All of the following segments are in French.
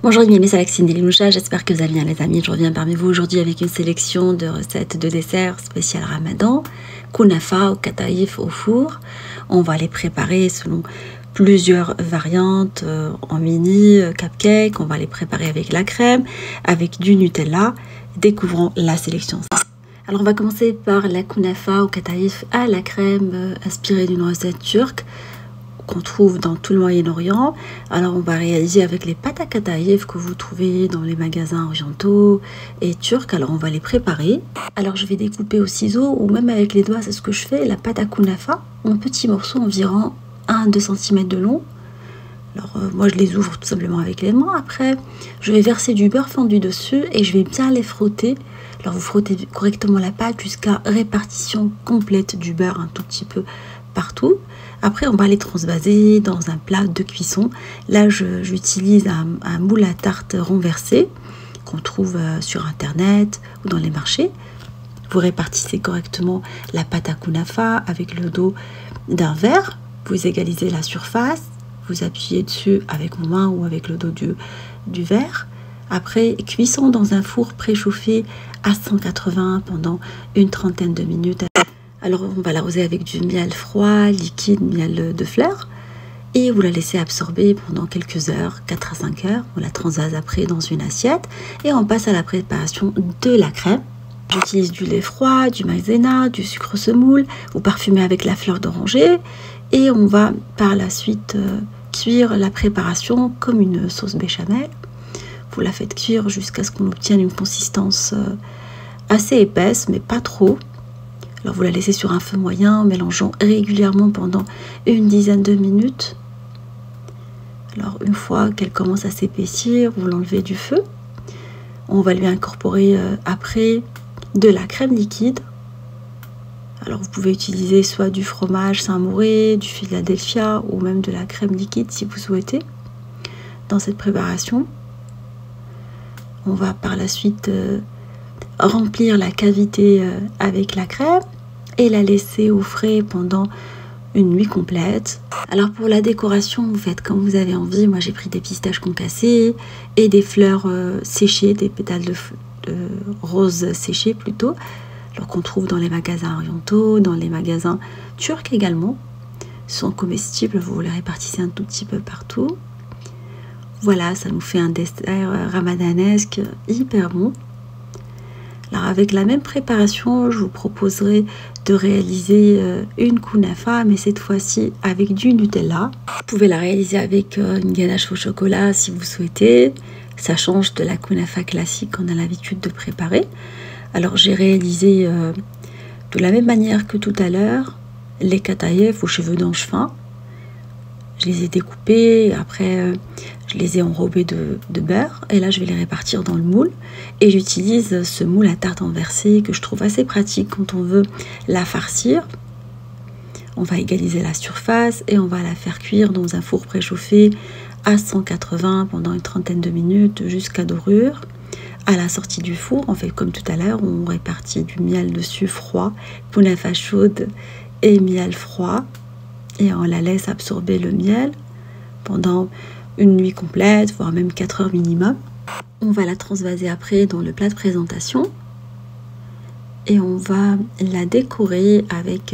Bonjour mes amis, c'est Alexine Delimoucha, j'espère que vous allez bien les amis. Je reviens parmi vous aujourd'hui avec une sélection de recettes de desserts spéciales Ramadan, kunafa ou kataïf au four. On va les préparer selon plusieurs variantes en mini, cupcake. On va les préparer avec la crème, avec du Nutella. Découvrons la sélection. Alors on va commencer par la kunafa ou kataïf à la crème inspirée d'une recette turque qu'on trouve dans tout le Moyen-Orient. Alors on va réaliser avec les pâtes à kataïf que vous trouvez dans les magasins orientaux et turcs. Alors on va les préparer. Alors je vais découper au ciseau ou même avec les doigts, c'est ce que je fais, la pâte à kunafa en petits morceaux environ 1-2 cm de long. Alors moi je les ouvre tout simplement avec les mains. Après je vais verser du beurre fondu dessus et je vais bien les frotter. Alors vous frottez correctement la pâte jusqu'à répartition complète du beurre un tout petit peu partout. Après on va les transvaser dans un plat de cuisson. Là j'utilise un moule à tarte renversé qu'on trouve sur internet ou dans les marchés. Vous répartissez correctement la pâte à kunafa avec le dos d'un verre. Vous égalisez la surface. Vous appuyez dessus avec vos mains ou avec le dos du verre. Après, cuisson dans un four préchauffé à 180 pendant une trentaine de minutes. Alors, on va l'arroser avec du miel froid, liquide, miel de fleurs. Et vous la laissez absorber pendant quelques heures, 4 à 5 heures. On la transvase après dans une assiette. Et on passe à la préparation de la crème. J'utilise du lait froid, du maïzena, du sucre semoule. Vous parfumez avec la fleur d'oranger. Et on va par la suite cuire la préparation comme une sauce béchamel. Vous la faites cuire jusqu'à ce qu'on obtienne une consistance assez épaisse, mais pas trop. Alors vous la laissez sur un feu moyen en mélangeant régulièrement pendant une dizaine de minutes. Alors une fois qu'elle commence à s'épaissir, vous l'enlevez du feu. On va lui incorporer après de la crème liquide. Alors vous pouvez utiliser soit du fromage Saint-Mauré, du Philadelphia ou même de la crème liquide si vous souhaitez dans cette préparation. On va par la suite remplir la cavité avec la crème et la laisser au frais pendant une nuit complète. Alors pour la décoration, vous faites comme vous avez envie. Moi j'ai pris des pistaches concassées et des fleurs séchées, des pétales de rose séchées plutôt, alors qu'on trouve dans les magasins orientaux, dans les magasins turcs également. Ils sont comestibles, vous les répartissez un tout petit peu partout. Voilà, ça nous fait un dessert ramadanesque hyper bon. Alors avec la même préparation, je vous proposerai de réaliser une kunafa, mais cette fois-ci avec du Nutella. Vous pouvez la réaliser avec une ganache au chocolat si vous souhaitez. Ça change de la kunafa classique qu'on a l'habitude de préparer. Alors j'ai réalisé de la même manière que tout à l'heure les kataïf aux cheveux d'ange fin. Je les ai découpés, après je les ai enrobés de beurre et là je vais les répartir dans le moule et j'utilise ce moule à tarte renversé que je trouve assez pratique quand on veut la farcir. On va égaliser la surface et on va la faire cuire dans un four préchauffé à 180 pendant une trentaine de minutes jusqu'à dorure. À la sortie du four, on fait comme tout à l'heure, on répartit du miel dessus froid, kunafa chaude et miel froid. Et on la laisse absorber le miel pendant une nuit complète, voire même 4 heures minimum. On va la transvaser après dans le plat de présentation. Et on va la décorer avec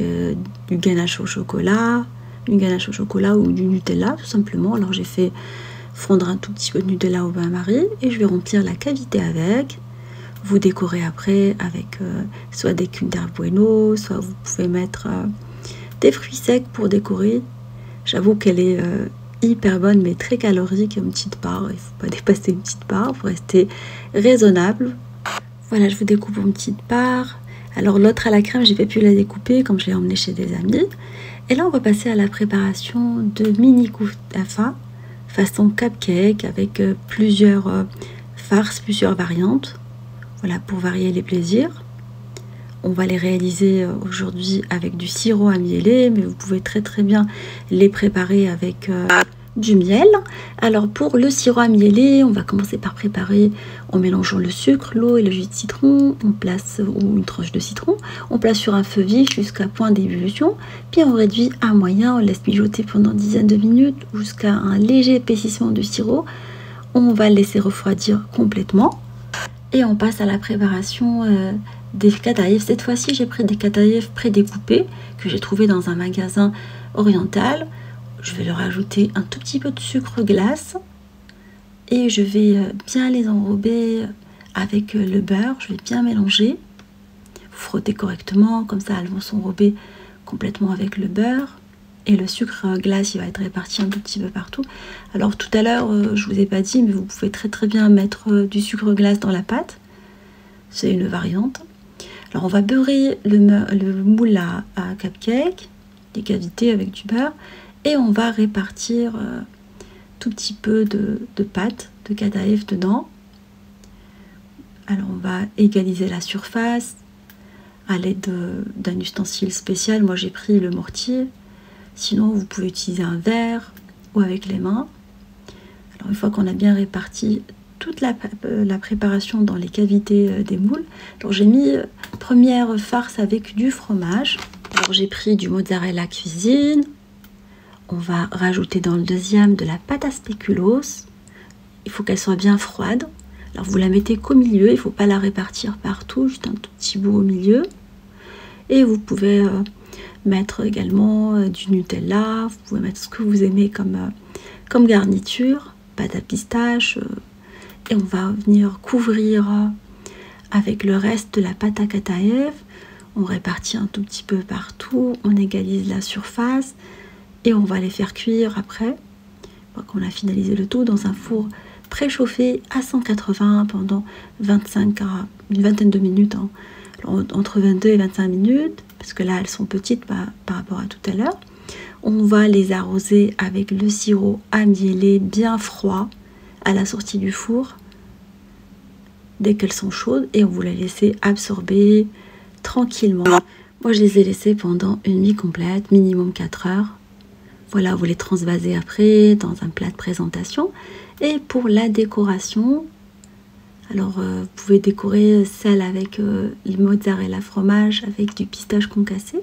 du ganache au chocolat, ou du Nutella tout simplement. Alors j'ai fait fondre un tout petit peu de Nutella au bain-marie et je vais remplir la cavité avec. Vous décorez après avec soit des Kinder Bueno, soit vous pouvez mettre des fruits secs pour décorer. J'avoue qu'elle est hyper bonne mais très calorique, une petite part. Il ne faut pas dépasser une petite part, il faut rester raisonnable. Voilà, je vous découpe une petite part. Alors l'autre à la crème, j'ai pas pu la découper comme je l'ai emmenée chez des amis. Et là on va passer à la préparation de mini kunafa façon cupcake avec plusieurs farces, plusieurs variantes. Voilà, pour varier les plaisirs. On va les réaliser aujourd'hui avec du sirop à mieler, mais vous pouvez très bien les préparer avec du miel. Alors pour le sirop à mieler, on va commencer par préparer en mélangeant le sucre, l'eau et le jus de citron. On place, ou une tranche de citron, on place sur un feu vif jusqu'à point d'ébullition, puis on réduit à moyen, on laisse mijoter pendant une dizaine de minutes jusqu'à un léger épaississement du sirop. On va le laisser refroidir complètement. Et on passe à la préparation des kataïf. Cette fois-ci, j'ai pris des kataïf prédécoupés que j'ai trouvé dans un magasin oriental. Je vais leur ajouter un tout petit peu de sucre glace et je vais bien les enrober avec le beurre. Je vais bien mélanger. Vous frottez correctement, comme ça elles vont s'enrober complètement avec le beurre. Et le sucre glace, il va être réparti un tout petit peu partout. Alors tout à l'heure, je vous ai pas dit, mais vous pouvez très bien mettre du sucre glace dans la pâte. C'est une variante. Alors on va beurrer le moule à cupcake, des cavités avec du beurre. Et on va répartir tout petit peu de pâte, de kataïf dedans. Alors on va égaliser la surface à l'aide d'un ustensile spécial. Moi j'ai pris le mortier. Sinon, vous pouvez utiliser un verre ou avec les mains. Alors, une fois qu'on a bien réparti toute la préparation dans les cavités des moules, alors j'ai mis première farce avec du fromage. Alors, j'ai pris du mozzarella cuisine. On va rajouter dans le deuxième de la pâte à spéculoos. Il faut qu'elle soit bien froide. Alors, vous la mettez qu'au milieu. Il ne faut pas la répartir partout, juste un tout petit bout au milieu. Et vous pouvez mettre également du Nutella, vous pouvez mettre ce que vous aimez comme garniture, pâte à pistache, et on va venir couvrir avec le reste de la pâte à kataïf. On répartit un tout petit peu partout, on égalise la surface et on va les faire cuire après, qu'on a finalisé le tout dans un four préchauffé à 180 pendant une vingtaine de minutes, hein. Entre 22 et 25 minutes, parce que là elles sont petites par rapport à tout à l'heure. On va les arroser avec le sirop amiellé bien froid à la sortie du four dès qu'elles sont chaudes, et on vous les laisser absorber tranquillement. Moi je les ai laissées pendant une nuit complète, minimum 4 heures. Voilà, vous les transvasez après dans un plat de présentation. Et pour la décoration, alors, vous pouvez décorer celle avec le mozzarella fromage avec du pistache concassé,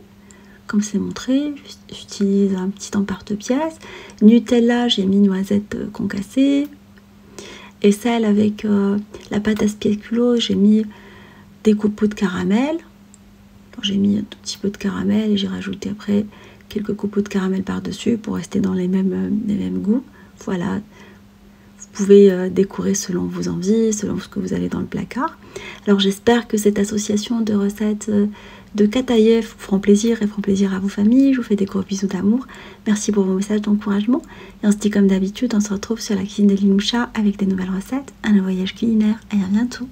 comme c'est montré. J'utilise un petit emporte-pièce. Nutella, j'ai mis noisette concassée. Et celle avec la pâte à spéculoos, j'ai mis des copeaux de caramel. J'ai mis un tout petit peu de caramel et j'ai rajouté après quelques copeaux de caramel par-dessus pour rester dans les mêmes goûts. Voilà. Vous pouvez décorer selon vos envies, selon ce que vous avez dans le placard. Alors j'espère que cette association de recettes de kataïf vous feront plaisir et feront plaisir à vos familles. Je vous fais des gros bisous d'amour. Merci pour vos messages d'encouragement. Et on se dit comme d'habitude, on se retrouve sur la cuisine de Limoucha avec des nouvelles recettes, un voyage culinaire et à bientôt.